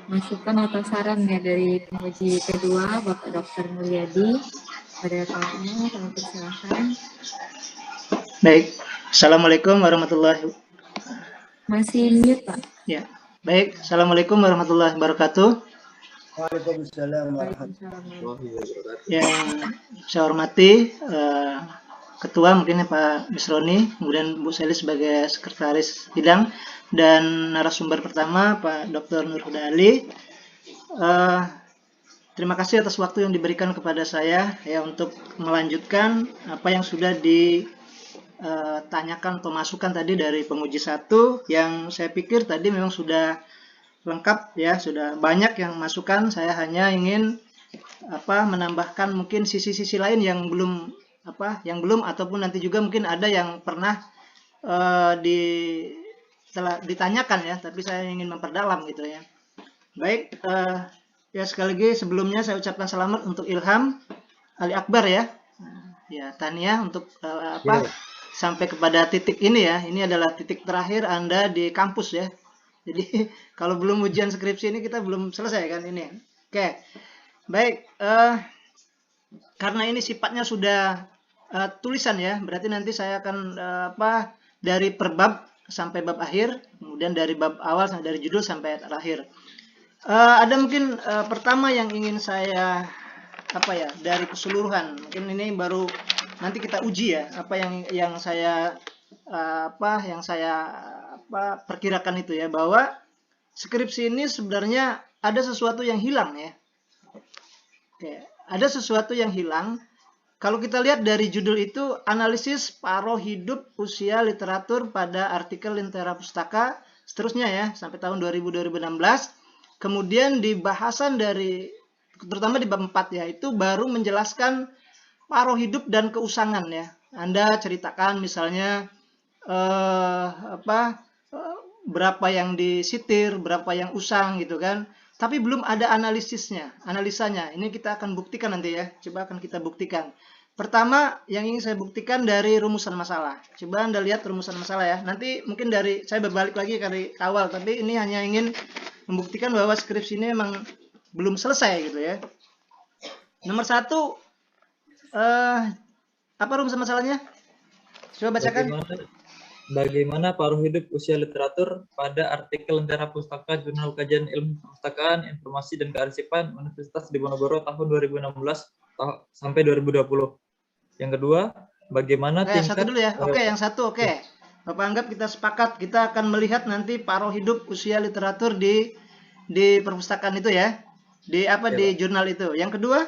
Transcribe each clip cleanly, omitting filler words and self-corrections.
masukan atau saran ya dari penguji kedua, Bapak Dr. Mulyadi. Pada kamu, kami persilahkan. Baik, Assalamualaikum warahmatullahi wabarakatuh. Masih mute, Pak. Ya, baik. Assalamualaikum warahmatullahi wabarakatuh. Waalaikumsalam warahmatullahi wabarakatuh. Yang saya hormati Ketua mungkin ya Pak Misroni, kemudian Bu Seli sebagai Sekretaris Bidang, dan narasumber pertama Pak Dr. Nurhuda Ali. Terima kasih atas waktu yang diberikan kepada saya ya untuk melanjutkan apa yang sudah ditanyakan atau masukan tadi dari penguji 1, yang saya pikir tadi memang sudah lengkap ya, sudah banyak yang masukan. Saya hanya ingin menambahkan mungkin sisi-sisi lain yang belum ataupun nanti juga mungkin ada yang pernah ditanyakan ya, tapi saya ingin memperdalam gitu ya. Baik, ya sekali lagi sebelumnya saya ucapkan selamat untuk Ilham Ali Akbar ya. Ya, Tania untuk sampai kepada titik ini ya. Ini adalah titik terakhir Anda di kampus ya. Jadi kalau belum ujian skripsi ini kita belum selesai kan ini. Oke. Baik, karena ini sifatnya sudah tulisan ya, berarti nanti saya akan dari per bab sampai bab akhir, kemudian dari bab awal dari judul sampai terakhir. Ada mungkin pertama yang ingin saya dari keseluruhan, mungkin ini baru nanti kita uji ya, apa yang saya perkirakan itu ya, bahwa skripsi ini sebenarnya ada sesuatu yang hilang ya. Oke, ada sesuatu yang hilang. Kalau kita lihat dari judul itu, analisis paruh hidup usia literatur pada artikel Lentera Pustaka, seterusnya ya, sampai tahun 2016. Kemudian di bahasan dari, terutama di bab 4 ya, itu baru menjelaskan paruh hidup dan keusangan ya. Anda ceritakan misalnya berapa yang disitir, berapa yang usang gitu kan. Tapi belum ada analisanya. Ini kita akan buktikan nanti ya. Coba akan kita buktikan. Pertama yang ingin saya buktikan dari rumusan masalah. Coba Anda lihat rumusan masalah ya. Nanti mungkin saya berbalik lagi dari awal, tapi ini hanya ingin membuktikan bahwa skripsi ini memang belum selesai gitu ya. Nomor 1, apa rumusan masalahnya? Coba bacakan. Bagaimana paruh hidup usia literatur pada artikel Lentera Pustaka Jurnal Kajian Ilmu Perpustakaan, Informasi dan Kearsipan Universitas Diponegoro tahun 2016 sampai 2020. Yang kedua, bagaimana tingkat... Satu dulu ya. Oke, yang satu oke. Bapak anggap kita sepakat, kita akan melihat nanti paruh hidup usia literatur di perpustakaan itu ya. Di jurnal itu. Yang kedua?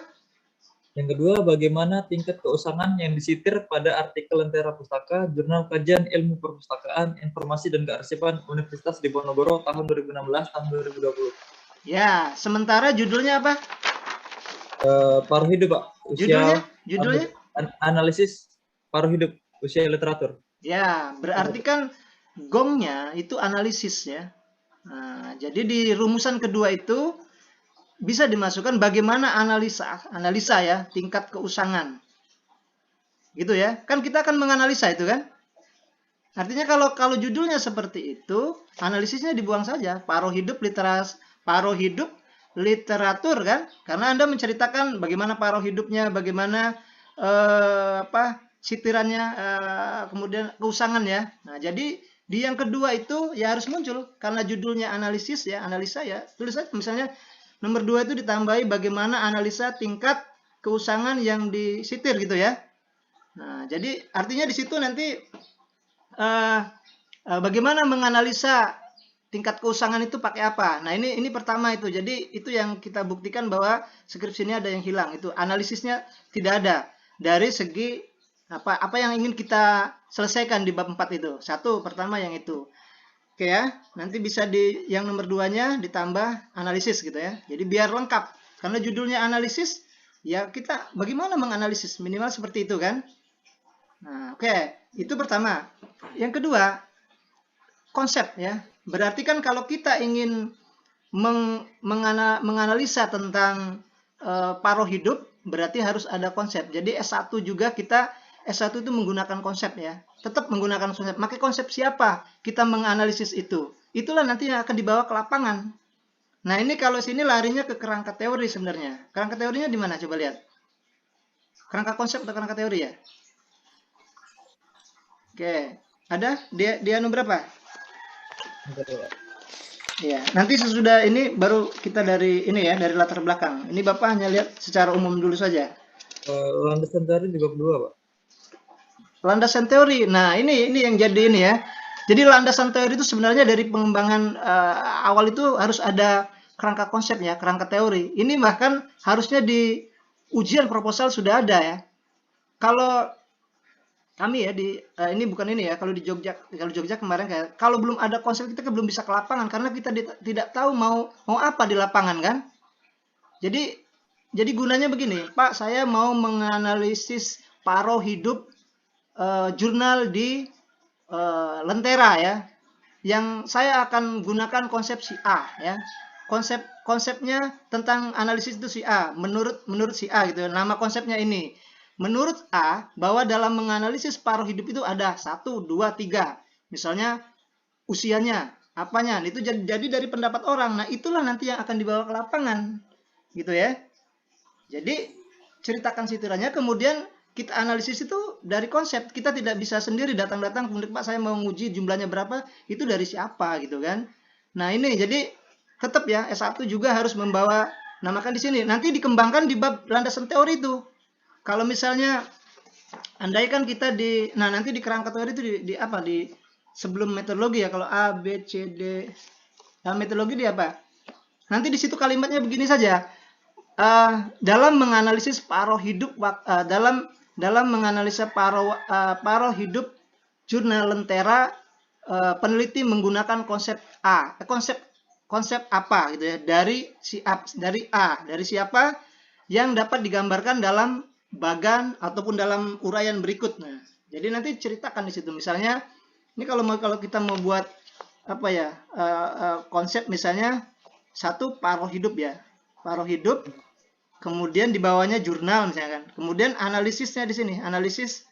Yang kedua, bagaimana tingkat keusangan yang disitir pada artikel Lentera Pustaka, Jurnal Kajian Ilmu Perpustakaan, Informasi dan Kearsipan Universitas Diponegoro tahun 2016 tahun 2020. Ya, sementara judulnya apa? Paruh hidup, Pak. Judulnya? Analisis paruh hidup usia literatur. Ya, berarti kan gongnya itu analisis ya. Nah, jadi di rumusan kedua itu bisa dimasukkan bagaimana analisa ya, tingkat keusangan. Gitu ya. Kan kita akan menganalisa itu kan. Artinya kalau judulnya seperti itu, analisisnya dibuang saja. Paruh hidup literatur kan. Karena Anda menceritakan bagaimana paruh hidupnya, bagaimana sitirannya, kemudian keusangan ya. Nah, jadi di yang kedua itu ya harus muncul karena judulnya analisis ya, analisa ya. Tulis saja misalnya nomor 2 itu ditambahi bagaimana analisa tingkat keusangan yang disitir gitu ya. Nah, jadi artinya di situ nanti bagaimana menganalisa tingkat keusangan itu pakai apa. Nah, ini pertama itu. Jadi itu yang kita buktikan bahwa skripsi ini ada yang hilang. Itu analisisnya tidak ada dari segi apa yang ingin kita selesaikan di bab 4 itu. Satu, pertama yang itu. Oke ya, nanti bisa di yang nomor 2-nya ditambah analisis gitu ya. Jadi biar lengkap. Karena judulnya analisis, ya kita bagaimana menganalisis, minimal seperti itu kan. Nah, oke, itu pertama. Yang kedua, konsep ya. Berarti kan kalau kita ingin menganalisa tentang paruh hidup, berarti harus ada konsep. Jadi S1 juga S1 itu menggunakan konsep ya. Tetap menggunakan konsep. Pakai konsep siapa kita menganalisis itu. Itulah nanti yang akan dibawa ke lapangan. Nah, ini kalau sini larinya ke kerangka teori sebenarnya. Kerangka teorinya di mana? Coba lihat. Kerangka konsep atau kerangka teori ya? Oke. Ada? Dia anu berapa? Ya, nanti sesudah ini baru kita dari ini ya, dari latar belakang. Ini Bapak hanya lihat secara umum dulu saja. Landasan teori di bab 2, Pak. Landasan teori. Nah, ini yang jadi ini ya. Jadi landasan teori itu sebenarnya dari pengembangan awal itu harus ada kerangka konsepnya, kerangka teori. Ini bahkan harusnya di ujian proposal sudah ada ya. Kalau kami ya ini bukan ini ya, kalau di Jogja kemarin kayak kalau belum ada konsep kita belum bisa ke lapangan karena kita tidak tahu mau apa di lapangan kan. Jadi gunanya begini, Pak, saya mau menganalisis paruh hidup jurnal di Lentera ya, yang saya akan gunakan konsep si A ya. Konsepnya tentang analisis itu si A, menurut si A gitu. Nama konsepnya ini. Menurut A, bahwa dalam menganalisis paruh hidup itu ada 1, 2, 3. Misalnya usianya, apanya. Itu jadi dari pendapat orang. Nah, itulah nanti yang akan dibawa ke lapangan. Gitu ya. Jadi ceritakan sitirannya, kemudian kita analisis itu dari konsep. Kita tidak bisa sendiri datang-datang kemudian Pak saya mau nguji jumlahnya berapa, itu dari siapa gitu kan. Nah, ini jadi tetap ya S1 juga harus membawa namakan di sini. Nanti dikembangkan di bab landasan teori itu. Kalau misalnya andaikan kita nanti di kerangka teori itu di apa di sebelum metodologi ya, kalau A B C D. Nah, metodologi di apa? Nanti di situ kalimatnya begini saja. Dalam menganalisis paruh hidup dalam menganalisa paruh hidup jurnal Lentera, peneliti menggunakan konsep A, konsep apa gitu ya, dari siapa yang dapat digambarkan dalam bagan ataupun dalam uraian berikut. Nah, jadi nanti ceritakan di situ. Misalnya ini kalau kita mau buat apa ya, konsep misalnya satu paruh hidup ya, paruh hidup. Kemudian di bawahnya jurnal misalkan. Kemudian analisisnya di sini, analisis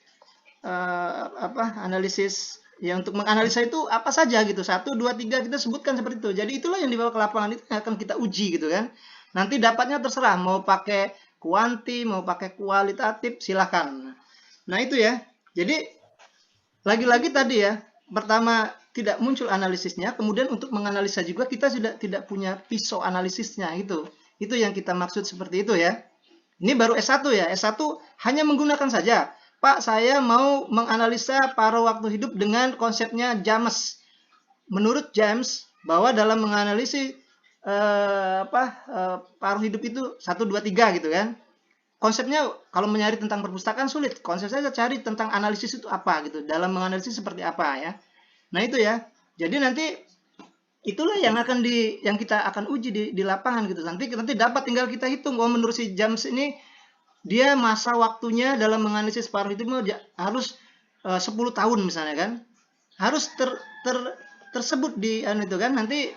ya untuk menganalisa itu apa saja gitu. 1, 2, 3 kita sebutkan seperti itu. Jadi itulah yang dibawa ke lapangan, itu yang akan kita uji gitu kan. Nanti dapatnya terserah mau pakai kuanti, mau pakai kualitatif, silakan. Nah, itu ya. Jadi lagi-lagi tadi ya, pertama tidak muncul analisisnya, kemudian untuk menganalisa juga kita sudah tidak punya pisau analisisnya gitu. Itu yang kita maksud seperti itu ya. Ini baru S1 ya. S1 hanya menggunakan saja. Pak, saya mau menganalisa paruh waktu hidup dengan konsepnya James. Menurut James, bahwa dalam menganalisis paruh hidup itu 1, 2, 3 gitu kan. Konsepnya kalau mencari tentang perpustakaan sulit. Konsep saya cari tentang analisis itu apa gitu. Dalam menganalisis seperti apa ya. Nah, itu ya. Jadi nanti itulah yang kita akan uji di lapangan gitu. Nanti dapat tinggal kita hitung. Menurut si James ini dia masa waktunya dalam menganalisis paruh hidup harus 10 tahun misalnya kan. Harus tersebut di itu kan. Nanti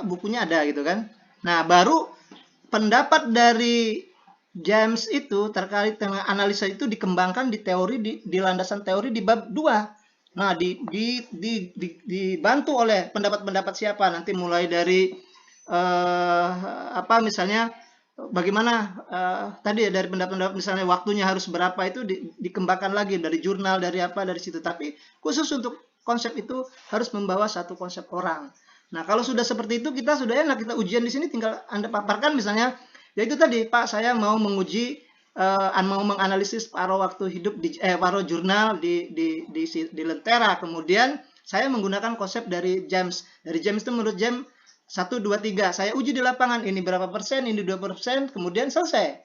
bukunya ada gitu kan. Nah, baru pendapat dari James itu terkait dengan analisa itu dikembangkan di teori di landasan teori di bab 2. Nah, dibantu oleh pendapat-pendapat siapa nanti, mulai dari misalnya bagaimana tadi ya, dari pendapat-pendapat misalnya waktunya harus berapa, itu dikembangkan lagi dari jurnal, dari situ. Tapi khusus untuk konsep itu harus membawa satu konsep orang. Nah, kalau sudah seperti itu kita sudah enak, kita ujian di sini tinggal Anda paparkan misalnya, yaitu tadi Pak saya mau menguji mau menganalisis paruh waktu hidup paruh jurnal di Lentera. Kemudian saya menggunakan konsep dari James. Dari James itu menurut James 1, 2, 3. Saya uji di lapangan, ini berapa persen, ini 2%, kemudian selesai.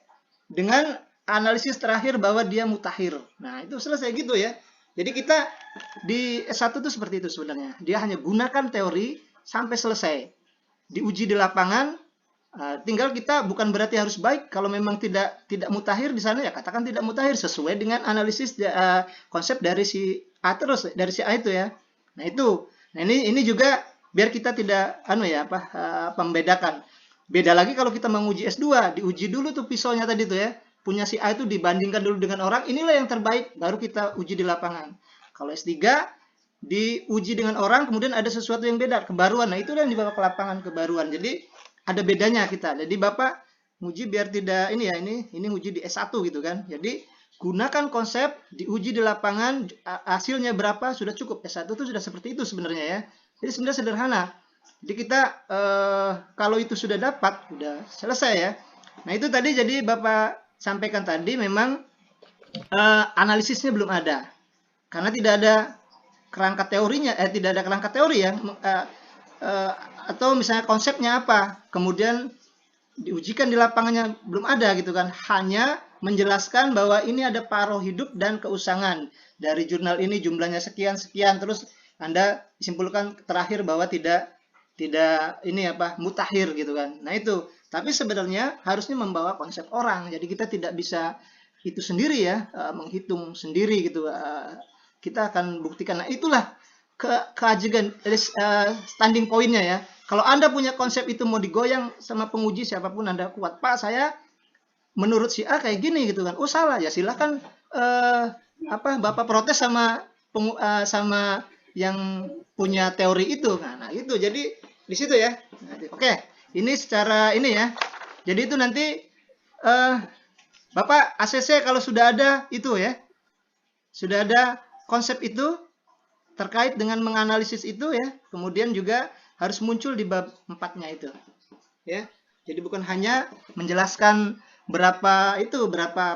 Dengan analisis terakhir bahwa dia mutakhir. Nah, itu selesai gitu ya. Jadi kita di S1 itu seperti itu sebenarnya. Dia hanya gunakan teori sampai selesai. Diuji di lapangan. Tinggal kita bukan berarti harus baik. Kalau memang tidak mutakhir di sana ya katakan tidak mutakhir sesuai dengan analisis konsep dari si A, terus dari si A itu ya. Nah, itu. Nah, ini juga biar kita tidak membedakan. Beda lagi kalau kita menguji S2, diuji dulu tuh pisaunya tadi tuh ya. Punya si A itu dibandingkan dulu dengan orang, inilah yang terbaik, baru kita uji di lapangan. Kalau S3 diuji dengan orang, kemudian ada sesuatu yang beda, kebaruan. Nah, itu yang dibawa ke lapangan, kebaruan. Jadi ada bedanya kita. Jadi Bapak nguji biar tidak ini ya, ini uji di S1 gitu kan. Jadi gunakan konsep diuji di lapangan, hasilnya berapa sudah cukup. S1 itu sudah seperti itu sebenarnya ya. Jadi sebenarnya sederhana. Jadi kita kalau itu sudah dapat, sudah selesai ya. Nah, itu tadi jadi Bapak sampaikan tadi memang analisisnya belum ada. Karena tidak ada kerangka teorinya, tidak ada kerangka teori ya. Atau misalnya konsepnya apa, kemudian diujikan di lapangannya belum ada gitu kan. Hanya menjelaskan bahwa ini ada paruh hidup dan keusangan. Dari jurnal ini jumlahnya sekian-sekian, terus Anda simpulkan terakhir bahwa tidak ini apa, mutakhir gitu kan. Nah itu, tapi sebenarnya harusnya membawa konsep orang. Jadi kita tidak bisa itu sendiri ya, menghitung sendiri gitu. Kita akan buktikan. Nah itulah keajegan standing pointnya ya. Kalau Anda punya konsep itu mau digoyang sama penguji siapapun Anda kuat. Pak, saya menurut si A kayak gini gitu kan. Oh salah ya, silahkan Bapak protes sama sama yang punya teori itu. Nah itu jadi di situ ya. Oke, ini secara ini ya. Jadi itu nanti Bapak ACC kalau sudah ada itu ya. Sudah ada konsep itu terkait dengan menganalisis itu ya. Kemudian juga harus muncul di bab 4-nya itu. Ya. Jadi bukan hanya menjelaskan berapa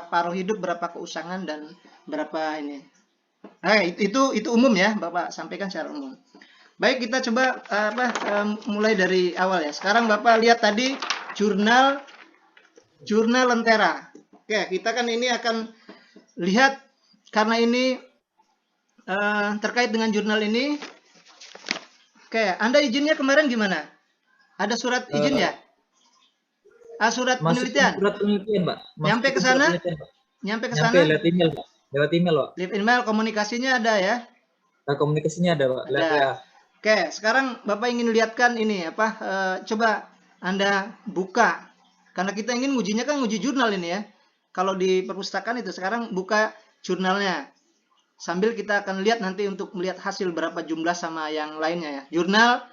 paruh hidup, berapa keusangan dan berapa ini. Nah, itu umum ya, Bapak sampaikan secara umum. Baik, kita coba mulai dari awal ya. Sekarang Bapak lihat tadi jurnal Lentera. Oke, kita kan ini akan lihat karena ini terkait dengan jurnal ini. Oke, Anda izinnya kemarin gimana? Ada surat izin ya? Surat penelitian. Surat penelitian, Pak. Nyampe ke sana? Nyampe ke sana? Nyampe lewat email, Pak. Lewat email, Pak. Lewat email, komunikasinya ada ya? Nah, komunikasinya ada, Pak. Ada. Oke, sekarang Bapak ingin lihatkan ini apa? Coba Anda buka. Karena kita ingin ngujinya kan nguji jurnal ini ya. Kalau di perpustakaan itu sekarang buka jurnalnya. Sambil kita akan lihat nanti untuk melihat hasil berapa jumlah sama yang lainnya ya. Jurnal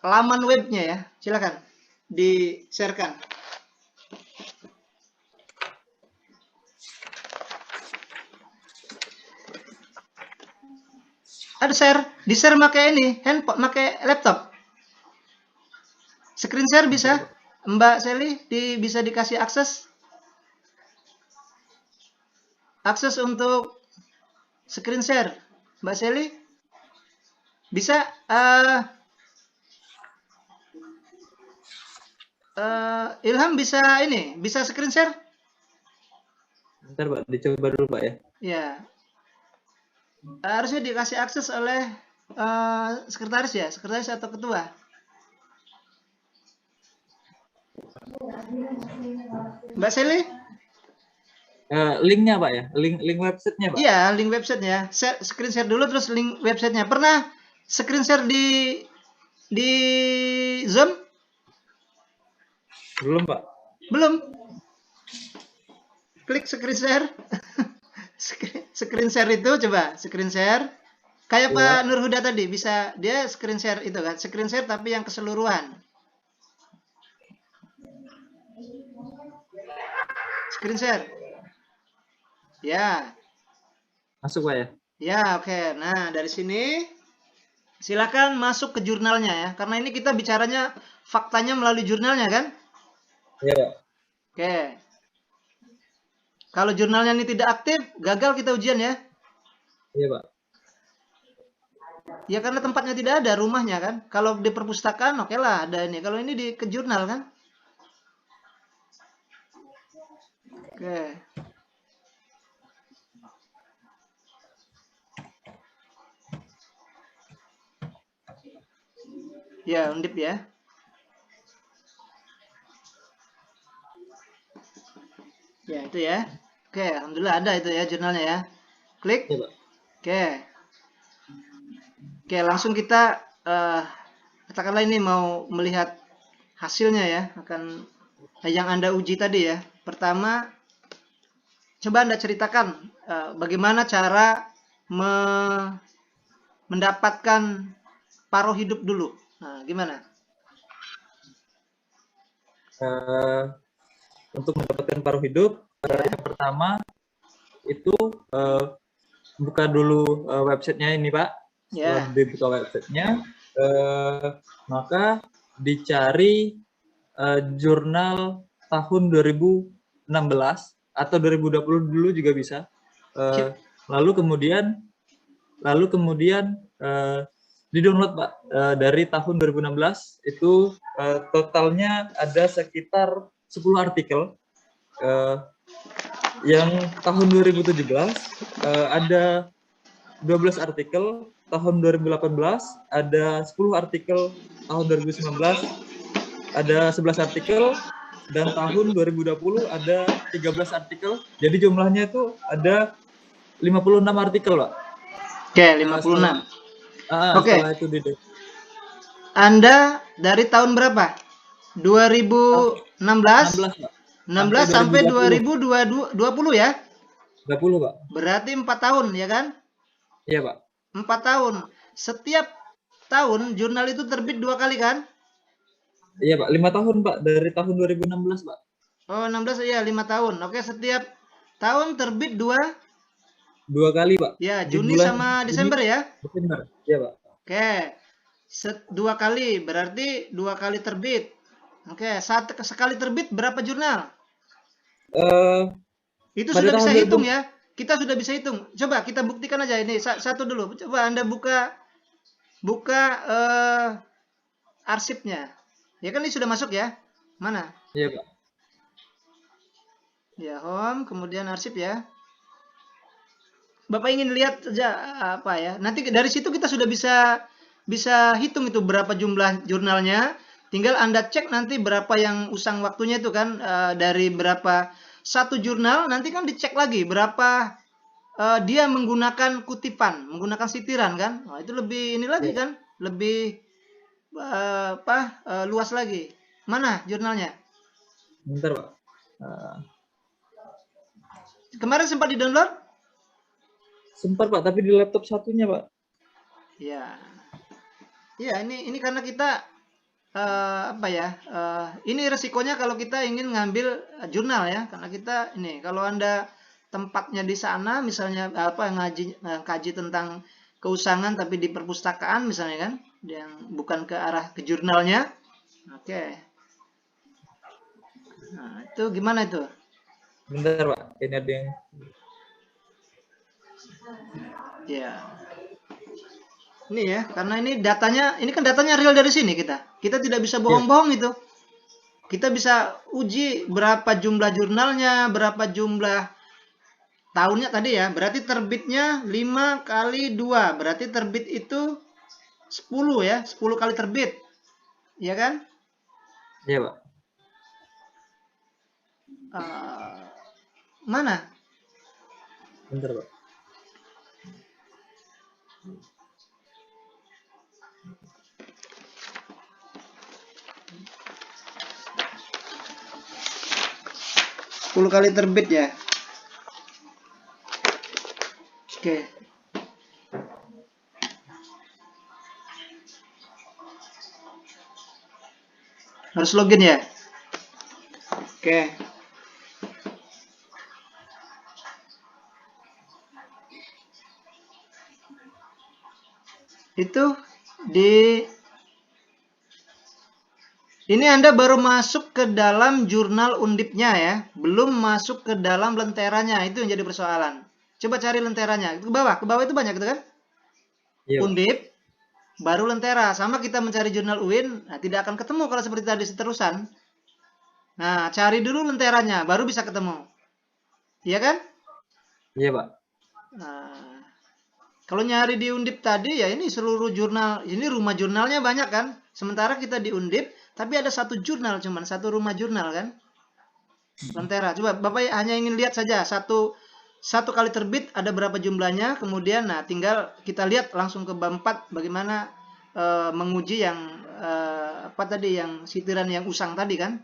laman webnya ya. Silakan di-sharekan. Ada share, di-share pakai ini, handphone, pakai laptop. Screen share bisa? Mbak Sally bisa dikasih akses? Akses untuk screen share, Mbak Sally? Bisa? Ilham bisa ini, bisa screen share? Bentar, Pak, dicoba dulu, Pak ya. Ya. Harusnya dikasih akses oleh sekretaris ya, sekretaris atau ketua. Mbak Sally? Linknya, Pak ya, link websitenya, Pak. Iya, link websitenya. Screen share dulu terus link websitenya. Pernah screen share di Zoom? Belum, Pak. Belum. Klik screen share. Screen share itu coba screen share. Kayak Pak Nurhuda tadi bisa dia screen share itu kan, screen share tapi yang keseluruhan. Screen share. Ya. Masuk, Pak ya? Ya, oke. Nah, dari sini silakan masuk ke jurnalnya ya. Karena ini kita bicaranya faktanya melalui jurnalnya kan? Iya, Pak. Oke. Kalau jurnalnya ini tidak aktif, gagal kita ujian ya? Iya, Pak. Ya karena tempatnya tidak ada, rumahnya kan. Kalau di perpustakaan oke lah ada ini. Kalau ini ke jurnal kan? Oke. Ya, Undip ya. Ya, itu ya. Oke, alhamdulillah ada itu ya jurnalnya ya. Klik. Iya, Pak. Oke. Oke, langsung kita katakanlah ini mau melihat hasilnya ya, akan yang Anda uji tadi ya. Pertama, coba Anda ceritakan bagaimana cara mendapatkan paruh hidup dulu? Nah, gimana? Untuk mendapatkan paruh hidup, yang pertama itu buka dulu websitenya ini Pak. Setelah Ya. dibuka websitenya, maka dicari jurnal tahun 2016 atau 2020 dulu juga bisa. Lalu kemudian di-download Pak. Dari tahun 2016 itu totalnya ada sekitar 10 artikel. Yang tahun 2017 ada 12 artikel, tahun 2018 ada 10 artikel, tahun 2019 ada 11 artikel, dan tahun 2020 ada 13 artikel. Jadi jumlahnya itu ada 56 artikel, Pak. Oke, 56. Oke. Setelah itu Anda dari tahun berapa? 2016? 16 sampai 2020 ya? 20, Pak. Berarti 4 tahun, ya kan? Iya, Pak. 4 tahun. Setiap tahun jurnal itu terbit 2 kali kan? Iya, Pak. 5 tahun, Pak. Dari tahun 2016, Pak. Oh, 16 ya, 5 tahun. Oke, setiap tahun terbit 2 kali, Pak. Ya, Juni sama Desember ya? Desember. Iya, Pak. Oke. 2 kali, berarti 2 kali terbit. Oke, sekali terbit berapa jurnal? Itu sudah bisa hitung ya. Kita sudah bisa hitung. Coba kita buktikan aja ini satu dulu. Coba Anda buka arsipnya. Ya kan ini sudah masuk ya? Mana? Iya, Pak. Ya, home, kemudian arsip ya. Bapak ingin lihat saja apa ya? Nanti dari situ kita sudah bisa hitung itu berapa jumlah jurnalnya. Tinggal Anda cek nanti berapa yang usang waktunya itu kan, dari berapa satu jurnal nanti kan dicek lagi berapa dia menggunakan kutipan, menggunakan sitiran kan. Nah, itu lebih ini lagi kan, lebih luas lagi. Mana jurnalnya? Bentar, Pak. Kemarin sempat di-download? Sempat, Pak, tapi di laptop satunya, Pak. Ya. Ya, ini karena kita ini resikonya kalau kita ingin ngambil jurnal ya, karena kita ini kalau Anda tempatnya di sana misalnya ngaji tentang keusangan tapi di perpustakaan misalnya kan, yang bukan ke arah ke jurnalnya. Oke. Nah, itu gimana itu? Bentar, Pak. Ini ada yang ya. Ini ya, karena ini kan datanya real dari sini kita tidak bisa bohong-bohong itu. Kita bisa uji berapa jumlah jurnalnya, berapa jumlah tahunnya tadi ya. Berarti terbitnya 5 kali 2. Berarti terbit itu 10 ya, 10 kali terbit. Iya kan? Iya, Pak. Mana? Bentar, Pak. Sepuluh kali terbit ya. Oke. Harus login ya. Oke. Itu ini Anda baru masuk ke dalam jurnal Undipnya ya, belum masuk ke dalam lenteranya. Itu yang jadi persoalan. Coba cari lenteranya. Ke bawah itu banyak gitu kan? Iya, Undip, baru lentera. Sama kita mencari jurnal UIN, nah, tidak akan ketemu kalau seperti tadi seterusan. Nah, cari dulu lenteranya, baru bisa ketemu. Iya kan? Iya, Pak. Nah, kalau nyari di Undip tadi ya ini seluruh jurnal, ini rumah jurnalnya banyak kan? Sementara kita di Undip, tapi ada satu jurnal, cuman satu rumah jurnal kan? Lentera. Coba Bapak hanya ingin lihat saja satu kali terbit ada berapa jumlahnya, kemudian nah tinggal kita lihat langsung ke bab 4 bagaimana menguji yang yang sitiran yang usang tadi kan?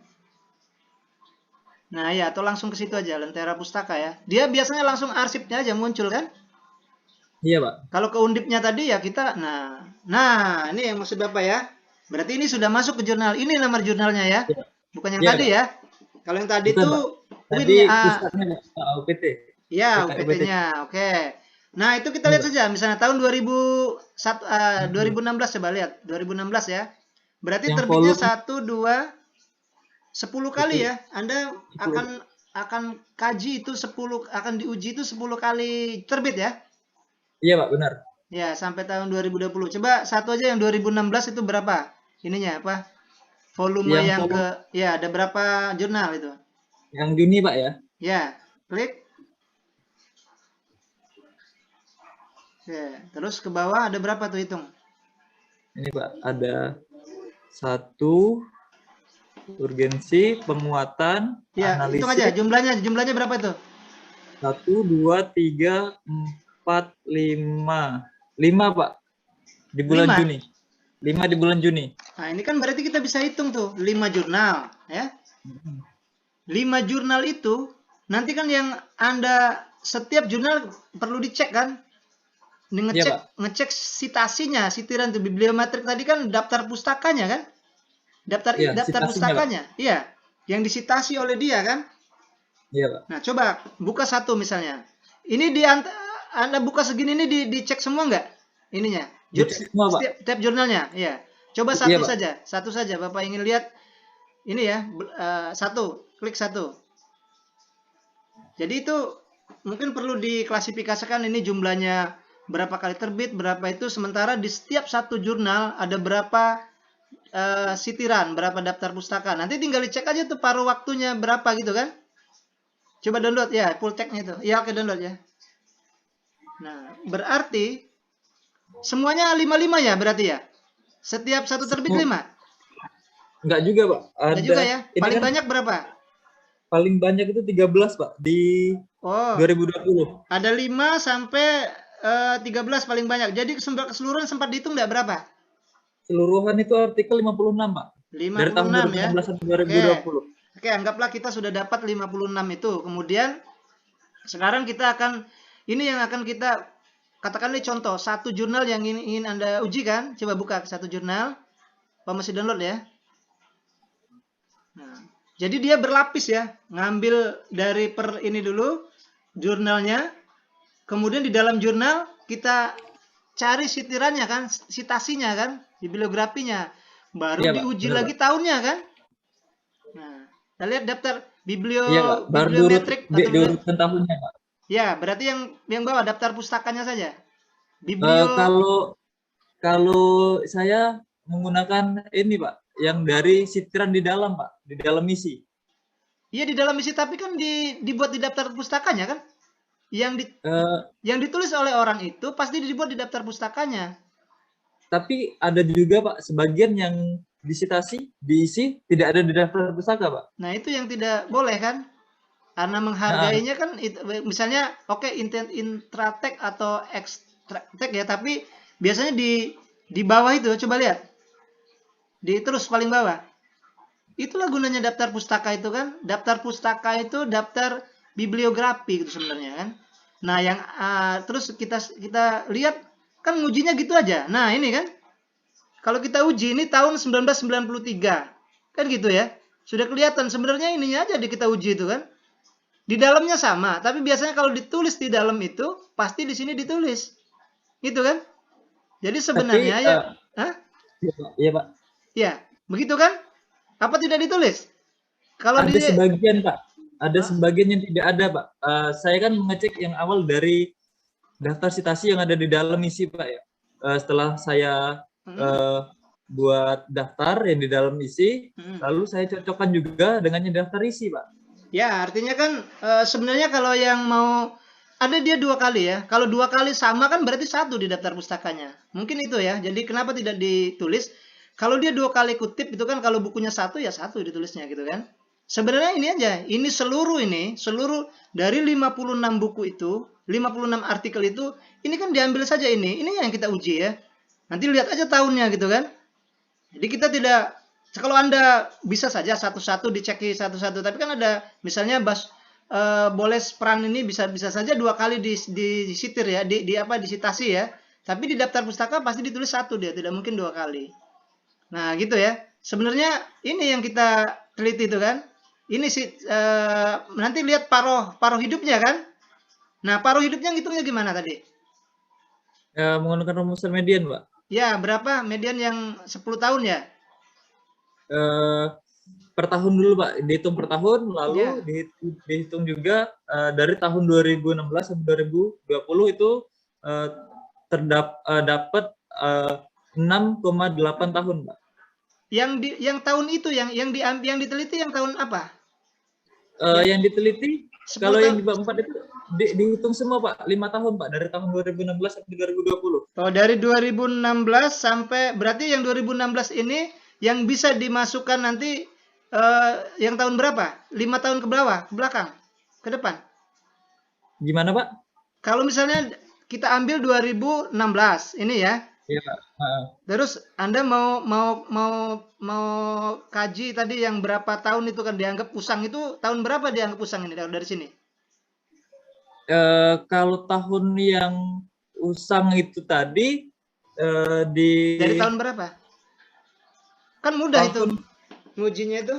Nah ya, atau langsung ke situ aja, Lentera Pustaka ya. Dia biasanya langsung arsipnya aja muncul kan? Iya, Pak. Kalau ke Undipnya tadi ya kita, nah ini yang maksud Bapak ya. Berarti ini sudah masuk ke jurnal. Ini nomor jurnalnya ya, Iya, bukan yang iya, tadi Kak. ya. Kalau yang tadi Bukan, itu Pak. Tadi Win-nya, pusatnya Pak, UPT. ya UPT. UPT-nya, oke. Nah itu kita Ini, lihat Pak. saja, misalnya tahun 2016 coba lihat, 2016 ya. Berarti Yang terbitnya volume 1, 2, 10 kali 10, ya. Anda 10. akan kaji itu 10, akan diuji itu 10 kali terbit ya. Iya, Pak, benar. Ya, sampai tahun 2020. Coba satu aja yang 2016 itu berapa? Ininya apa? Volume Yang yang volume ya ada berapa jurnal itu? yang Juni, Pak ya. Ya, klik. Oke, terus ke bawah ada berapa tuh, hitung? Ini, Pak, ada 1 urgensi, penguatan, Ya, hitung aja analisis, jumlahnya berapa itu? 1, 2, 3, 4, 5. 5, Pak, di bulan 5. Juni. 5 di bulan Juni. Nah, ini kan berarti kita bisa hitung tuh, 5 jurnal, ya. 5 jurnal itu nanti kan yang Anda setiap jurnal perlu dicek kan? Iya, Pak. Ngecek citasinya, sitiran tuh bibliometrik tadi kan daftar pustakanya kan? Iya, Daftar citasinya, Pak. pustakanya. Iya, yang disitasi oleh dia kan? Iya, Pak. Nah, coba buka satu misalnya. Ini Anda buka segini ini dicek semua nggak? Ininya. Dicek semua, Pak. Setiap jurnalnya, iya. Coba Iya, Pak. satu saja. Bapak ingin lihat ini ya, satu, klik satu. Jadi itu mungkin perlu diklasifikasikan ini jumlahnya berapa kali terbit, berapa itu. Sementara di setiap satu jurnal ada berapa sitiran, berapa daftar pustaka. Nanti tinggal dicek aja tuh paruh waktunya berapa gitu kan. Coba download ya, full text-nya itu. Ya, oke, download ya. Nah, berarti semuanya 55 ya berarti ya? Setiap satu terbit 5? Enggak juga, Pak. Enggak Ada. juga ya? Ini Paling kan banyak berapa? paling banyak itu 13, Pak, di Oh, 2020. ada 5 sampai 13 paling banyak. Jadi keseluruhan sempat dihitung enggak berapa? Keseluruhan itu artikel 56, Pak. Dari tahun 56 ya. 2016 sampai Oke. 2020. Oke, anggaplah kita sudah dapat 56 itu. Kemudian sekarang kita akan, ini yang akan kita katakan ini contoh, satu jurnal yang ingin Anda uji kan. Coba buka satu jurnal. Pak masih download ya. Nah, jadi dia berlapis ya. Ngambil dari ini dulu jurnalnya. Kemudian di dalam jurnal kita cari sitirannya kan, citasinya kan, bibliografinya. Baru Iya, Pak. diuji Benar, lagi Pak. tahunnya kan. Nah, kita lihat daftar Iya, Pak. Baru bibliometrik atau diurutkan tahunnya, Pak. ya, berarti yang bawah daftar pustakanya saja. Kalau saya menggunakan ini, Pak, yang dari sitiran di dalam, Pak, di dalam misi. Iya, di dalam misi, tapi kan dibuat di daftar pustakanya kan? Yang ditulis oleh orang itu pasti dibuat di daftar pustakanya. Tapi ada juga, Pak, sebagian yang diisi tidak ada di daftar pustaka, Pak. Nah, itu yang tidak boleh kan? Karena menghargainya kan misalnya oke, intratek atau ekstratek ya, tapi biasanya di bawah itu coba lihat. Terus paling bawah. Itulah gunanya daftar pustaka itu kan. Daftar pustaka itu daftar bibliografi gitu sebenarnya kan. Nah, yang terus kita lihat kan ngujinya gitu aja. Nah, ini kan. Kalau kita uji ini tahun 1993. Kan gitu ya. Sudah kelihatan sebenarnya ininya aja kita uji itu kan. Di dalamnya sama, tapi biasanya kalau ditulis di dalam itu pasti di sini ditulis. Gitu kan? Jadi sebenarnya tapi, ya, iya, Pak. Ya, begitu kan? Apa tidak ditulis? Kalau ada sebagian, Pak. Ada sebagian yang tidak ada, Pak. Saya kan mengecek yang awal dari daftar citasi yang ada di dalam misi, Pak ya. Setelah saya buat daftar yang di dalam isi, lalu saya cocokkan juga dengan yang daftar isi, Pak. Ya, artinya kan sebenarnya kalau yang mau ada dia 2 kali ya. Kalau 2 kali sama kan berarti 1 di daftar pustakanya. Mungkin itu ya. Jadi kenapa tidak ditulis? Kalau dia 2 kali kutip itu kan, kalau bukunya 1 ya 1 ditulisnya gitu kan. Sebenarnya ini aja. Ini seluruh dari 56 buku itu, 56 artikel itu, ini kan diambil saja ini. Ini yang kita uji ya. Nanti lihat aja tahunnya gitu kan. Jadi kita tidak, kalau Anda bisa saja satu-satu dicek satu-satu, tapi kan ada misalnya boleh peran ini bisa saja 2 kali disitir ya, disitasi ya. Tapi di daftar pustaka pasti ditulis 1 dia, tidak mungkin 2 kali. Nah, gitu ya. Sebenarnya ini yang kita teliti itu kan. Ini sih nanti lihat paruh hidupnya kan. Nah, paruh hidupnya ngitungnya gimana tadi? Menggunakan rumusan median, Pak. Ya, berapa median yang 10 tahun ya? Per tahun dulu, Pak. Dihitung per tahun, lalu Ya. dihitung juga dari tahun 2016 sampai 2020 itu dapat 6,8 tahun, Pak. Yang tahun itu yang diteliti yang tahun apa? Yang diteliti 10 kalau yang tahun. di bab 4 itu dihitung semua, Pak. 5 tahun, Pak, dari tahun 2016 sampai 2020. Oh, dari 2016 sampai berarti yang 2016 ini yang bisa dimasukkan nanti yang tahun berapa? 5 tahun ke bawah, ke belakang, ke depan. Gimana, Pak? Kalau misalnya kita ambil 2016 ini ya. Iya, Pak. Terus Anda mau kaji tadi yang berapa tahun itu kan dianggap usang, itu tahun berapa dianggap usang ini dari sini? Kalau tahun yang usang itu tadi Dari tahun berapa? Kan mudah tahun, itu ngujinya itu.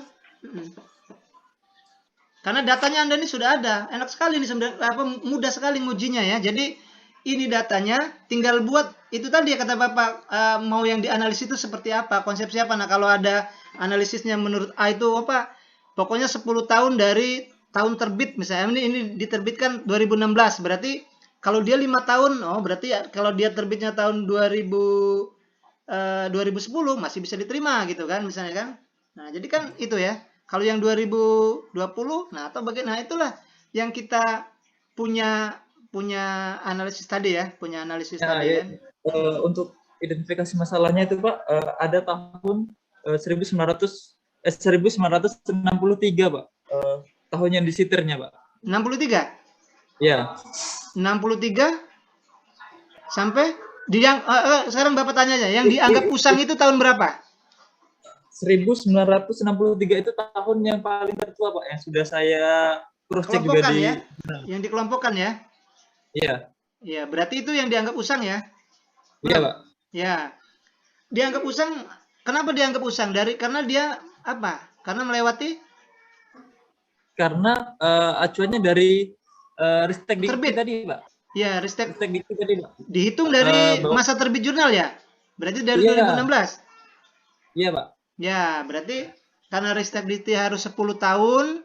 Karena datanya Anda ini sudah ada. Enak sekali nih sebenarnya, mudah sekali ngujinya ya. Jadi ini datanya tinggal buat itu tadi ya kata Bapak, mau yang dianalisis itu seperti apa, konsep siapa. Nah, kalau ada analisisnya menurut A itu apa? Pokoknya 10 tahun dari tahun terbit misalnya ini diterbitkan 2016. Berarti kalau dia 5 tahun, oh berarti ya, kalau dia terbitnya tahun 2010 masih bisa diterima gitu kan misalnya kan. Nah, jadi kan itu ya. Kalau yang 2020, nah atau bagaimana, nah itulah yang kita punya analisis tadi ya, punya analisis tadi ya, kan. untuk identifikasi masalahnya itu, Pak, ada tahun 1963, Pak. Tahun yang disitirnya, Pak. 63? Ya. 63 sampai sekarang Bapak tanya aja, yang dianggap usang itu tahun berapa? 1963 itu tahun yang paling tertua, Pak, yang sudah saya cross check juga di ya. Yang dikelompokkan ya. Iya. Iya, berarti itu yang dianggap usang ya. Iya, Pak. Ya. Dianggap usang, kenapa dianggap usang? Karena dia apa? Karena melewati acuannya dari Ristek Dikti tadi, Pak. Ya, Ristek Dikti tadi, Pak. Dihitung dari masa terbit jurnal ya? Berarti dari 2016? Iya, Pak. Ya, berarti karena Ristek Dikti harus 10 tahun,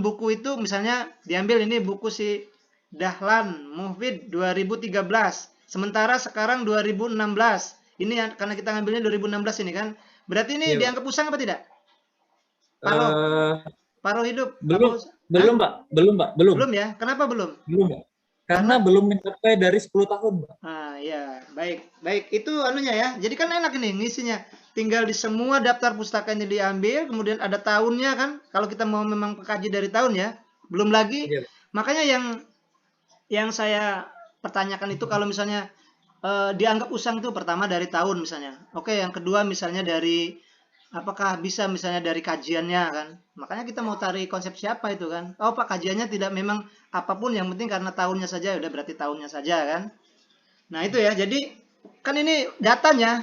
buku itu misalnya diambil ini buku si Dahlan Muhfid 2013. Sementara sekarang 2016. Ini karena kita ngambilnya 2016 ini kan. Berarti ini dianggap usang apa tidak? Paruh hidup. Belum, Pak. Belum ya? Kenapa belum? Belum, Pak. Karena belum mencapai dari 10 tahun, Pak. Ya, baik. Itu anunya ya. Jadi kan enak ini ngisinya. Tinggal di semua daftar pustakanya diambil, kemudian ada tahunnya kan. Kalau kita mau memang pekaji dari tahun ya. Belum lagi. Makanya yang saya pertanyakan itu kalau misalnya dianggap usang itu pertama dari tahun misalnya. Oke, yang kedua misalnya dari apakah bisa misalnya dari kajiannya kan. Makanya kita mau tarik konsep siapa itu kan. Oh, Pak, kajiannya tidak memang apapun, yang penting karena tahunnya saja, udah berarti tahunnya saja kan. Nah, itu ya. Jadi kan ini datanya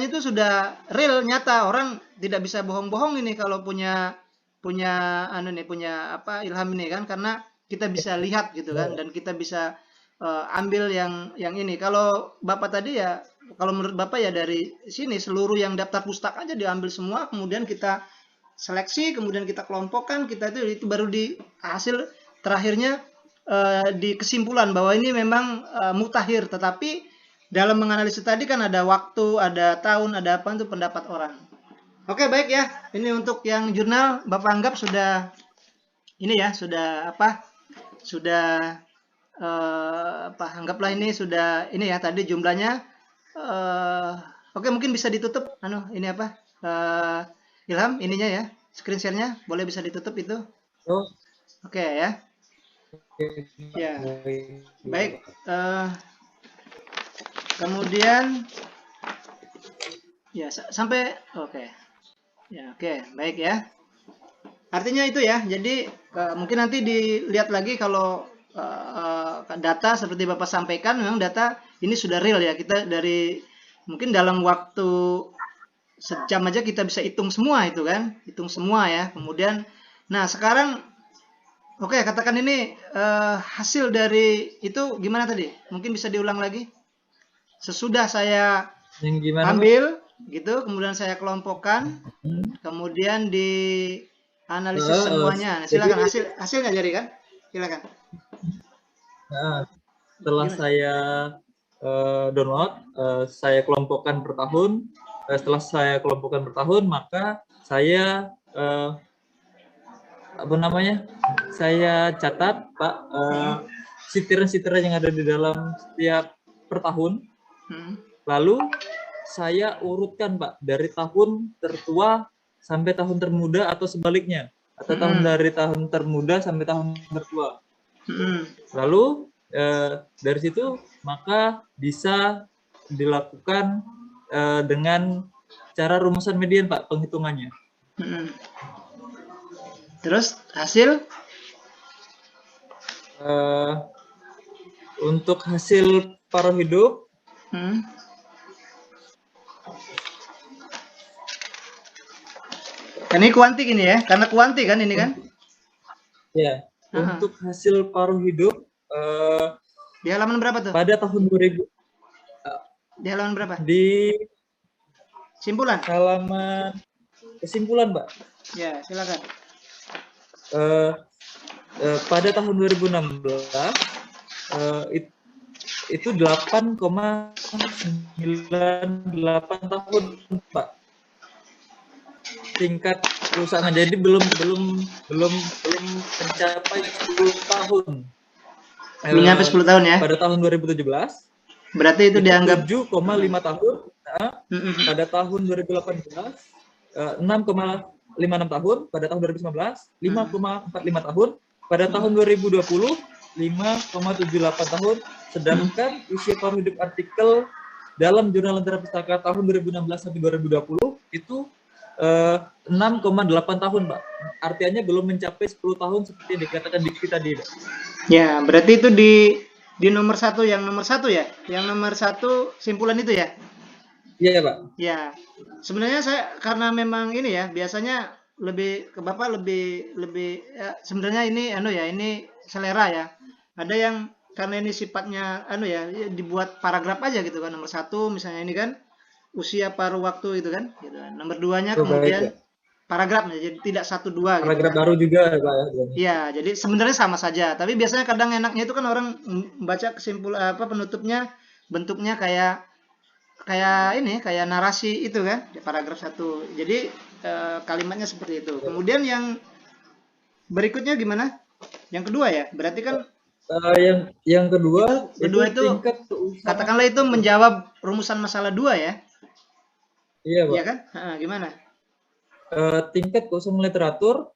itu sudah real, nyata. Orang tidak bisa bohong-bohong ini kalau punya Ilham ini kan, karena kita bisa lihat gitu kan, dan kita bisa ambil yang ini. Kalau Bapak tadi ya, kalau menurut Bapak ya dari sini seluruh yang daftar pustaka aja diambil semua, kemudian kita seleksi, kemudian kita kelompokkan, kita itu baru di hasil terakhirnya di kesimpulan bahwa ini memang mutakhir. Tetapi dalam menganalisis tadi kan ada waktu, ada tahun, ada apa, itu pendapat orang. Oke, baik ya. Ini untuk yang jurnal Bapak anggap sudah ini ya, sudah anggaplah ini sudah ini ya tadi jumlahnya. Oke, mungkin bisa ditutup ini apa? Ilham ininya ya, screen share-nya boleh bisa ditutup itu. Oke ya. Ya. Baik. Kemudian ya sampai oke. Ya, oke, baik ya. artinya itu ya. Jadi mungkin nanti dilihat lagi kalau data seperti Bapak sampaikan, memang data ini sudah real ya. Kita dari mungkin dalam waktu sejam aja kita bisa hitung semua itu kan, hitung semua ya. Kemudian, nah sekarang, oke, katakan ini hasil dari itu gimana tadi? Mungkin bisa diulang lagi. Sesudah saya Yang gimana, Pak? ambil gitu, kemudian saya kelompokkan, kemudian dianalisis semuanya. Nah, silakan hasilnya jadi kan? Silakan. Nah, setelah Gimana? saya download, saya kelompokkan per tahun. Setelah saya kelompokkan per tahun, maka saya saya catat, Pak, sitiran-sitiran yang ada di dalam setiap per tahun. Lalu saya urutkan, Pak, dari tahun tertua sampai tahun termuda atau sebaliknya, atau dari tahun termuda sampai tahun tertua. Lalu dari situ maka bisa dilakukan dengan cara rumusan median, Pak, penghitungannya. Terus hasil? Untuk hasil paruh hidup, Ini kuantik ini ya, karena kuantik kan ini kan? ya, untuk hasil paruh hidup Di halaman berapa tuh? pada tahun 2000. Di halaman berapa? Di Simpulan. halaman kesimpulan, Pak. Ya, silakan. Pada tahun 2016 itu 8,98 tahun, Pak, tingkat kerusakan. Jadi belum mencapai 10 tahun. Belum nyampe 10 tahun ya. Pada tahun 2017 berarti itu dianggap 7,5 tahun. Pada tahun 2018 6,56 tahun. Pada tahun 2019 5,45 tahun. Pada tahun 2020 5,78 tahun. Sedangkan usia paruh hidup artikel dalam Jurnal Lentera Pustaka tahun 2016 sampai 2020 itu 6,8 tahun, Pak. Artinya belum mencapai 10 tahun seperti yang dikatakan Dikti tadi, Pak. Ya, berarti itu di nomor satu, yang nomor satu ya? Yang nomor satu simpulan itu ya? Iya, Pak. Ya, sebenarnya saya karena memang ini ya, biasanya lebih ke Bapak lebih ya, sebenarnya ini ini selera ya. Ada yang karena ini sifatnya dibuat paragraf aja gitu kan. Nomor satu misalnya ini kan usia paruh waktu itu kan, gitu kan. Nomor duanya kemudian paragrafnya, jadi tidak 1, 2 gitu. Paragraf baru juga, Pak, ya. Iya, jadi sebenarnya sama saja. Tapi biasanya kadang enaknya itu kan orang membaca kesimpulan penutupnya bentuknya kayak narasi itu kan, di paragraf 1. Jadi kalimatnya seperti itu. Kemudian yang berikutnya gimana? Yang kedua ya, berarti kan yang kedua itu katakanlah itu menjawab rumusan masalah 2 ya. Iya, Pak. Iya kan? Gimana? Tingkat keusangan literatur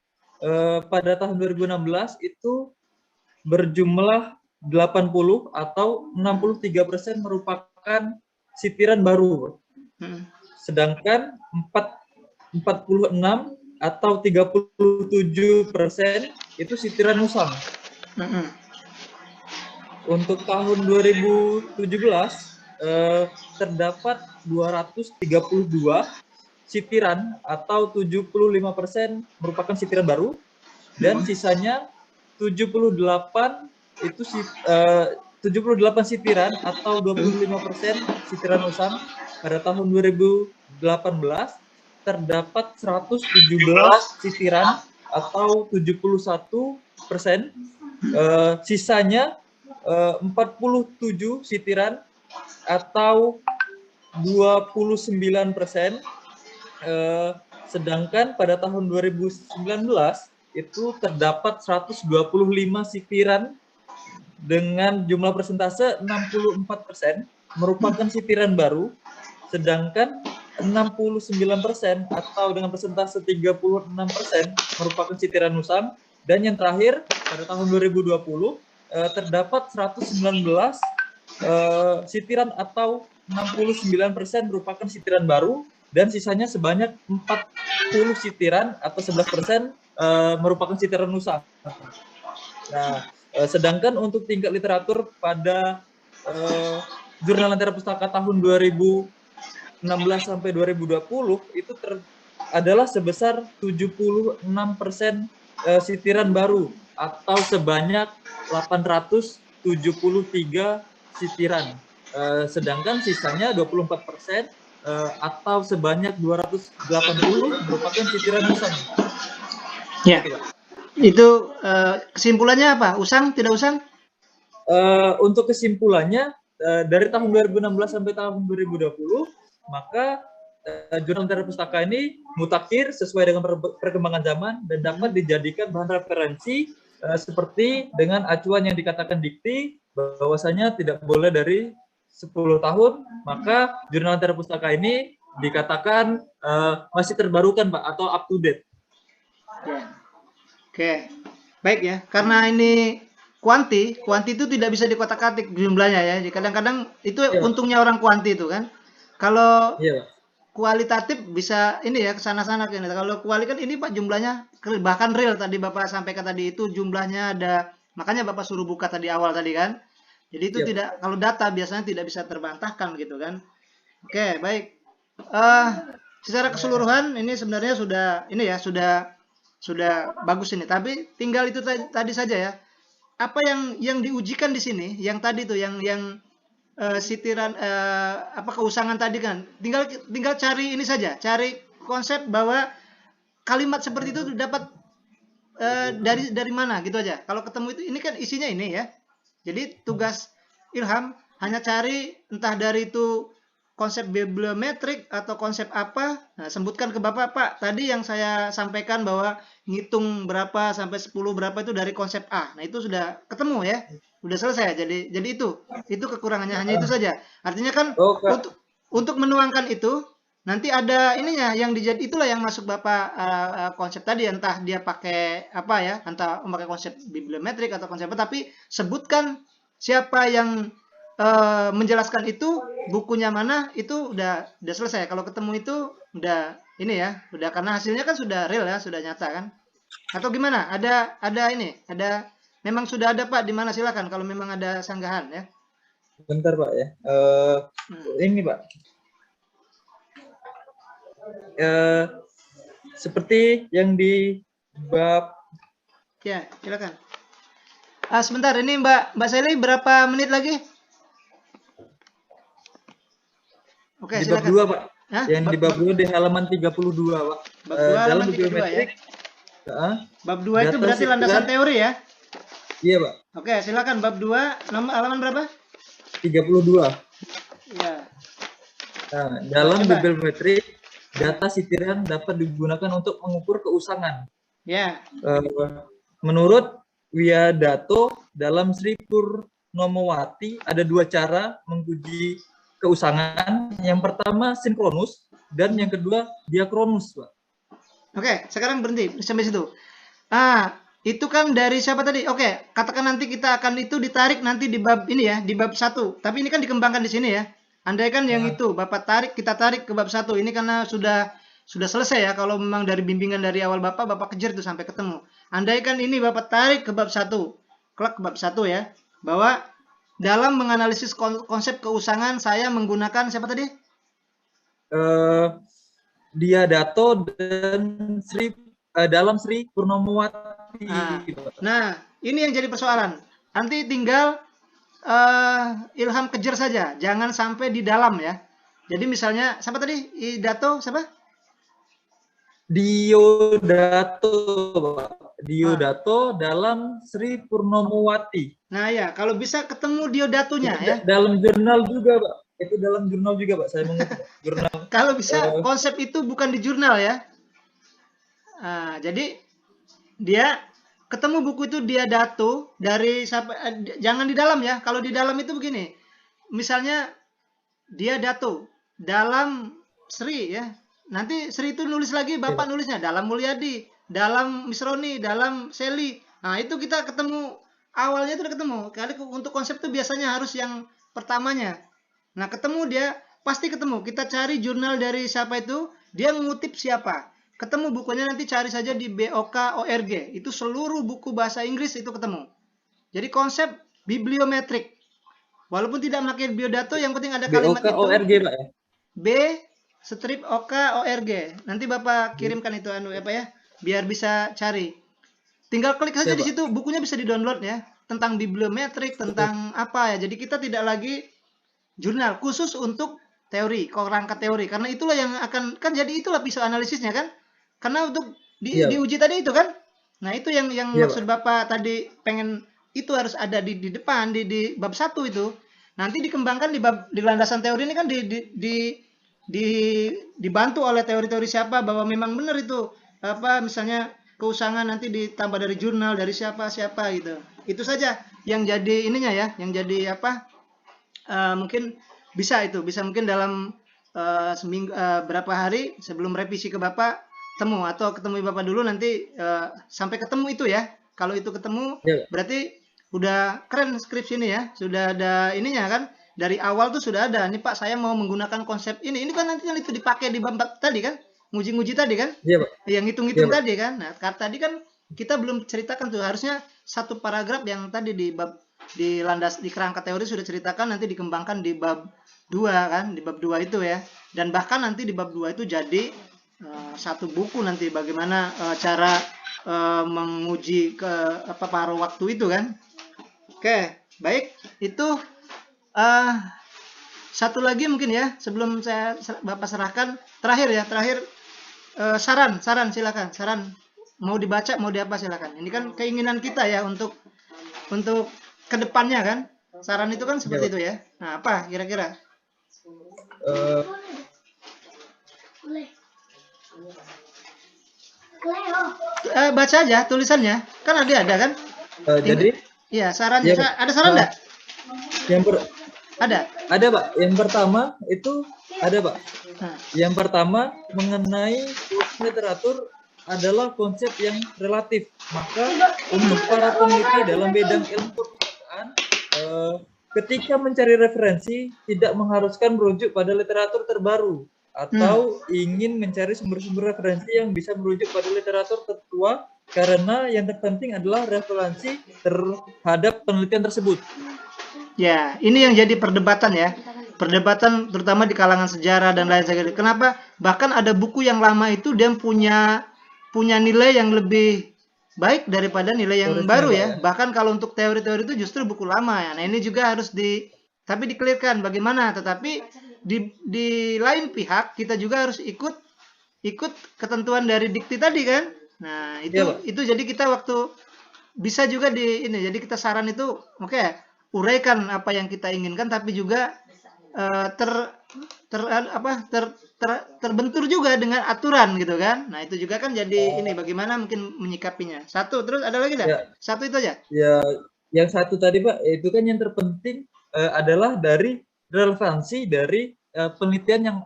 pada tahun 2016 itu berjumlah 80 atau 63% merupakan sitiran baru. Sedangkan 46 atau 37% itu sitiran usang. Untuk tahun 2017 terdapat 232 sitiran atau 75% merupakan sitiran baru, dan sisanya 78 itu 78 sitiran atau 25% sitiran usang. Pada tahun 2018 terdapat 117 sitiran atau 71%, sisanya 47 sitiran atau 29%. Sedangkan pada tahun 2019 itu terdapat 125 sitiran dengan jumlah persentase 64% merupakan sitiran baru, sedangkan 69% atau dengan persentase 36% merupakan sitiran usang. Dan yang terakhir pada tahun 2020 terdapat 119 sitiran atau 69% merupakan sitiran baru, dan sisanya sebanyak 40 sitiran atau 11% merupakan sitiran usang. Nah, sedangkan untuk tingkat literatur pada Jurnal Lentera Pustaka tahun 2016 sampai 2020 itu adalah sebesar 76% sitiran baru atau sebanyak 873 sitiran. Sedangkan sisanya 24% atau sebanyak 280 merupakan sitiran usang. Ya. Itu kesimpulannya apa? Usang, tidak usang? Untuk kesimpulannya dari tahun 2016 sampai tahun 2020, maka Jurnal Lentera Pustaka ini mutakhir sesuai dengan perkembangan zaman dan dapat dijadikan bahan referensi seperti dengan acuan yang dikatakan dikti bahwasanya tidak boleh dari 10 tahun, maka Jurnal Lentera Pustaka ini dikatakan masih terbarukan Pak atau up to date. Oke. Baik ya, karena ini kuanti itu tidak bisa dikotak-katik jumlahnya ya. Kadang-kadang itu untungnya orang kuanti itu kan. Kalau kualitatif bisa ini ya kesana-sana kan. Kalau kuali kan ini Pak jumlahnya bahkan real tadi Bapak sampaikan tadi itu jumlahnya ada. Makanya Bapak suruh buka tadi awal tadi kan. Jadi itu tidak, kalau data biasanya tidak bisa terbantahkan gitu kan. Oke, baik. Secara keseluruhan ini sebenarnya sudah ini ya sudah bagus ini. Tapi tinggal itu tadi saja ya. Apa yang diujikan di sini, yang tadi tuh yang sitiran apa keusangan tadi kan. Tinggal cari ini saja, cari konsep bahwa kalimat seperti itu dapat dari mana gitu aja. Kalau ketemu itu ini kan isinya ini ya. Jadi tugas Ilham hanya cari entah dari itu konsep bibliometrik atau konsep apa. Nah, sebutkan ke Bapak, Pak, tadi yang saya sampaikan bahwa ngitung berapa sampai 10 berapa itu dari konsep A. Nah, itu sudah ketemu ya. Sudah selesai. Jadi itu kekurangannya hanya itu saja. Artinya kan untuk menuangkan itu nanti ada ininya yang itulah yang masuk Bapak konsep tadi, entah dia pakai apa ya, entah memakai konsep bibliometrik atau konsep apa, tapi sebutkan siapa yang menjelaskan itu, bukunya mana, itu udah selesai. Kalau ketemu itu udah ini ya, udah karena hasilnya kan sudah real ya, sudah nyata kan. Atau gimana? Ada memang sudah ada Pak di mana, silakan kalau memang ada sanggahan ya. Bentar Pak ya. Ini Pak. Seperti yang di bab. Ya, silakan. Sebentar, ini Mbak Sally berapa menit lagi? Oke, di bab 2 Pak. Yang di bab 2 di halaman 32 Pak. Bab 2 halaman 32 ya. Bab 2 itu berarti landasan teori ya? Iya Pak. Oke, silakan bab 2 halaman berapa? 32. Ya. Nah, dalam bibliometrik data sitiran dapat digunakan untuk mengukur keusangan. Ya. Menurut Wiadato dalam Sri Purnomowati ada 2 cara menguji keusangan. Yang pertama sinkronus dan yang kedua diakronus, Pak. Oke, sekarang berhenti sampai situ. Itu kan dari siapa tadi? Oke, katakan nanti kita akan itu ditarik nanti di bab ini ya, di bab 1. Tapi ini kan dikembangkan di sini ya. Andai kan yang itu Bapak kita tarik ke bab 1. Ini karena sudah selesai ya. Kalau memang dari bimbingan dari awal Bapak kejar tuh sampai ketemu. Andai kan ini Bapak tarik ke bab 1. Klak ke bab 1 ya. Bahwa dalam menganalisis konsep keusangan saya menggunakan siapa tadi? Wiadato dan dalam Sri Purnomowati. Nah, ini yang jadi persoalan. Nanti tinggal Ilham kejar saja, jangan sampai di dalam ya. Jadi misalnya siapa tadi? Wiadato siapa? Diodato dalam Sri Purnomowati. Nah ya, kalau bisa ketemu Diodatonya ya. Dalam jurnal juga, Pak. Itu dalam jurnal juga, Pak. Saya mengutip jurnal. Kalau bisa konsep itu bukan di jurnal ya. Jadi dia ketemu buku itu Diodato dari jangan di dalam ya. Kalau di dalam itu begini. Misalnya Diodato dalam Sri ya. Nanti Sri itu nulis lagi, Bapak nulisnya dalam Mulyadi, dalam Misroni, dalam Seli. Nah, itu kita ketemu awalnya itu udah ketemu. Kali untuk konsep itu biasanya harus yang pertamanya. Nah, ketemu dia pasti ketemu. Kita cari jurnal dari siapa itu, dia ngutip siapa. Ketemu bukunya, nanti cari saja di BOK.org. Itu seluruh buku bahasa Inggris itu ketemu. Jadi konsep bibliometrik. Walaupun tidak pakai biodato, yang penting ada kalimat itu. BOK.org Pak ya? B-OK.org. Nanti Bapak kirimkan itu biar bisa cari. Tinggal klik saja di situ, bukunya bisa di-download ya. Tentang bibliometrik, tentang apa ya. Jadi kita tidak lagi jurnal khusus untuk teori, kerangka teori. Karena itulah yang akan, kan jadi itulah pisau analisisnya kan. Karena untuk diuji tadi itu kan. Nah itu yang maksud Bapak tadi, pengen itu harus ada di depan, di bab 1 itu. Nanti dikembangkan di landasan teori ini kan dibantu oleh teori-teori siapa, bahwa memang benar itu misalnya keusangan nanti ditambah dari jurnal dari siapa gitu. Itu saja yang jadi ininya ya, yang jadi mungkin bisa mungkin dalam seminggu berapa hari sebelum revisi ke Bapak atau ketemu Bapak dulu nanti sampai ketemu itu ya. Kalau itu ketemu berarti udah keren skripsi ini ya, sudah ada ininya kan. Dari awal tuh sudah ada, nih Pak saya mau menggunakan konsep ini kan nanti kan itu dipakai di bab tadi kan, nguji-nguji tadi kan, yang hitung-hitung tadi kan. Nah tadi kan kita belum ceritakan tuh, harusnya satu paragraf yang tadi di kerangka teori sudah ceritakan, nanti dikembangkan di bab 2 kan, di bab 2 itu ya, dan bahkan nanti di bab 2 itu jadi satu buku nanti bagaimana cara menguji ke paruh waktu itu kan. Oke, baik, itu satu lagi mungkin ya sebelum saya Bapak serahkan, terakhir saran silakan, saran mau dibaca mau diapa silakan. Ini kan keinginan kita ya untuk kedepannya kan, saran itu kan seperti itu ya. Nah apa kira-kira? Baca aja tulisannya kan ada kan. Jadi iya sarannya ada saran enggak? Ada Pak. Yang pertama itu ada Pak. Yang pertama mengenai literatur adalah konsep yang relatif. Maka untuk para peneliti dalam bidang ilmu perpustakaan, ketika mencari referensi tidak mengharuskan merujuk pada literatur terbaru atau ingin mencari sumber-sumber referensi yang bisa merujuk pada literatur tertua, karena yang terpenting adalah referensi terhadap penelitian tersebut. Ya, ini yang jadi perdebatan ya. Perdebatan terutama di kalangan sejarah dan lain sebagainya. Kenapa? Bahkan ada buku yang lama itu dia punya nilai yang lebih baik daripada nilai yang baru ya. Bahkan kalau untuk teori-teori itu justru buku lama ya. Nah, ini juga harus tapi dikelirkan bagaimana. Tetapi di lain pihak kita juga harus ikut ketentuan dari dikti tadi kan. Nah, itu jadi kita waktu bisa juga jadi kita saran itu uraikan apa yang kita inginkan, tapi juga terbentur juga dengan aturan gitu kan. Nah itu juga kan jadi ini bagaimana mungkin menyikapinya. Satu, terus ada lagi enggak? Satu itu aja. Ya, yang satu tadi Pak, itu kan yang terpenting adalah dari relevansi dari penelitian yang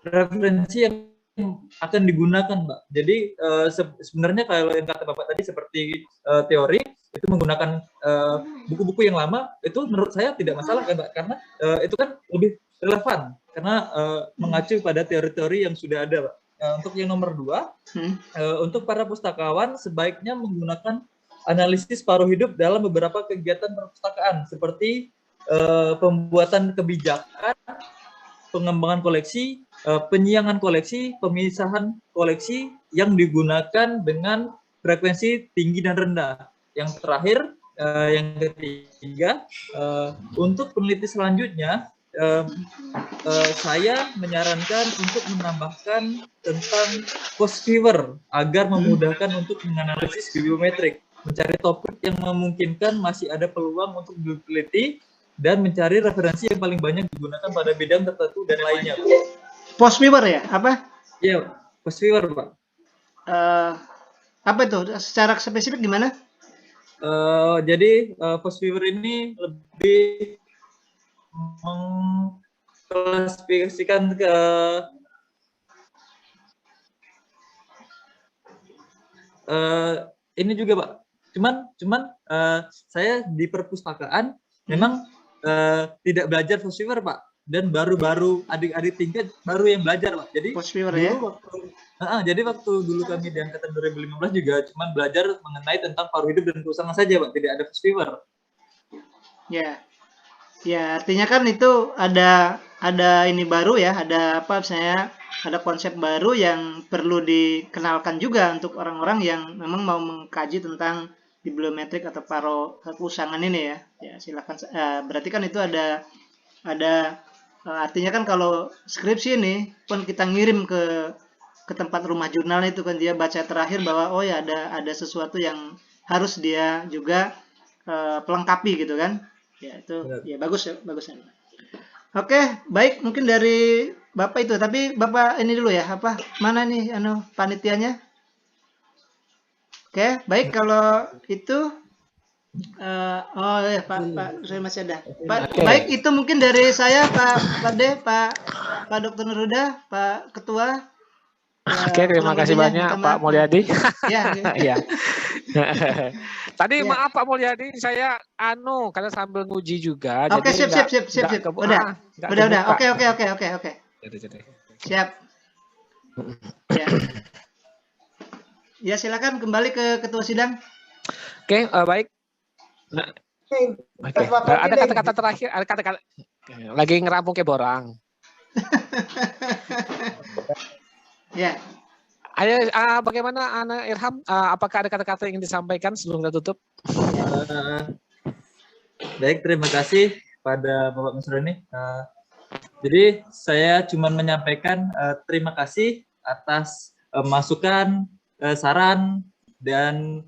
referensi yang akan digunakan Pak. Jadi sebenarnya kalau yang kata Bapak tadi seperti teori itu menggunakan buku-buku yang lama, itu menurut saya tidak masalah kan Pak, karena itu kan lebih relevan karena mengacu pada teori-teori yang sudah ada Pak. Untuk yang nomor 2, untuk para pustakawan sebaiknya menggunakan analisis paruh hidup dalam beberapa kegiatan perpustakaan seperti pembuatan kebijakan, pengembangan koleksi, penyiangan koleksi, pemisahan koleksi yang digunakan dengan frekuensi tinggi dan rendah. Yang terakhir, yang ketiga, untuk peneliti selanjutnya, saya menyarankan untuk menambahkan tentang post viewer agar memudahkan untuk menganalisis bibliometrik, mencari topik yang memungkinkan masih ada peluang untuk diteliti, dan mencari referensi yang paling banyak digunakan pada bidang tertentu dan lainnya. Post viewer ya? Apa? Iya, post viewer Pak. Apa itu? Secara spesifik gimana? Jadi post viewer ini lebih mengklasifikasikan ke ini juga Pak. Cuman saya di perpustakaan memang tidak belajar post viewer Pak. dan baru-baru adik-adik tingkat baru yang belajar, Pak. Jadi Post viewer dulu ya. jadi waktu dulu kami di angkatan 2015 juga cuma belajar mengenai tentang paruh hidup dan keusangan saja, Pak. Tidak ada post viewer. Ya. Ya, artinya kan itu ada ini baru ya, ada apa misalnya ada konsep baru yang perlu dikenalkan juga untuk orang-orang yang memang mau mengkaji tentang bibliometrik atau keusangan ini ya. Ya, silakan. Berarti kan itu ada artinya kan kalau skripsi ini pun kita ngirim ke tempat rumah jurnal itu kan dia baca terakhir bahwa oh ya ada sesuatu yang harus dia juga pelengkapi gitu kan. Ya itu ya bagus ya. Oke, baik, mungkin dari Bapak itu, tapi Bapak ini dulu ya, apa mana nih panitianya? Oke, baik, kalau itu oh ya Pak saya masih ada. Pak, baik, itu mungkin dari saya Pak D, Pak Dr. Nurhuda, Pak Ketua. Oke, terima kasih banyak Pak Mulyadi. Ya. Ya. Tadi maaf Pak Mulyadi, saya karena sambil nguji juga. Oke, jadi siap. Udah. Oke. Siap. Ya. Ya, silakan kembali ke ketua sidang. Oke, baik. Oke. Ada kata-kata terakhir, ada kata-kata lagi ngerampung ke borang. Ya. Ayo, bagaimana Ana Irham? Apakah ada kata-kata yang ingin disampaikan sebelum kita tutup? Baik, terima kasih pada Bapak Mas Roni. Jadi saya cuma menyampaikan terima kasih atas masukan, saran, dan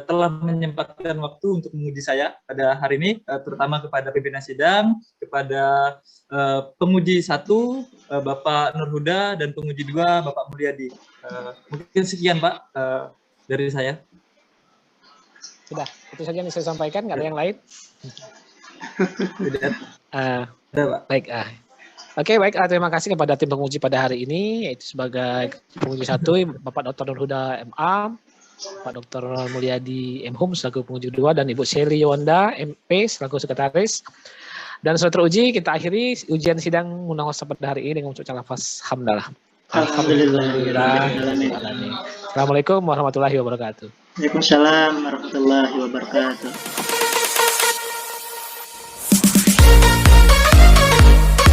telah menyempatkan waktu untuk menguji saya pada hari ini, terutama kepada pimpinan sidang, kepada penguji 1 Bapak Nurhuda dan penguji 2 Bapak Mulyadi. Mungkin sekian Pak dari saya. Sudah, itu saja yang saya sampaikan, nggak ada yang lain. Tidak. Baik. Oke, baik. Terima kasih kepada tim penguji pada hari ini, yaitu sebagai penguji 1 Bapak Dr. Nurhuda MA, Pak Dr. Mulyadi M.Hum selaku penguji 2, dan Ibu Shelly Yonda MP selaku sekretaris. Dan sudah teruji, kita akhiri ujian sidang undang pada hari ini dengan mengucapkan lafaz hamdalah. Alhamdulillah. Assalamualaikum warahmatullahi wabarakatuh. Waalaikumsalam warahmatullahi wabarakatuh.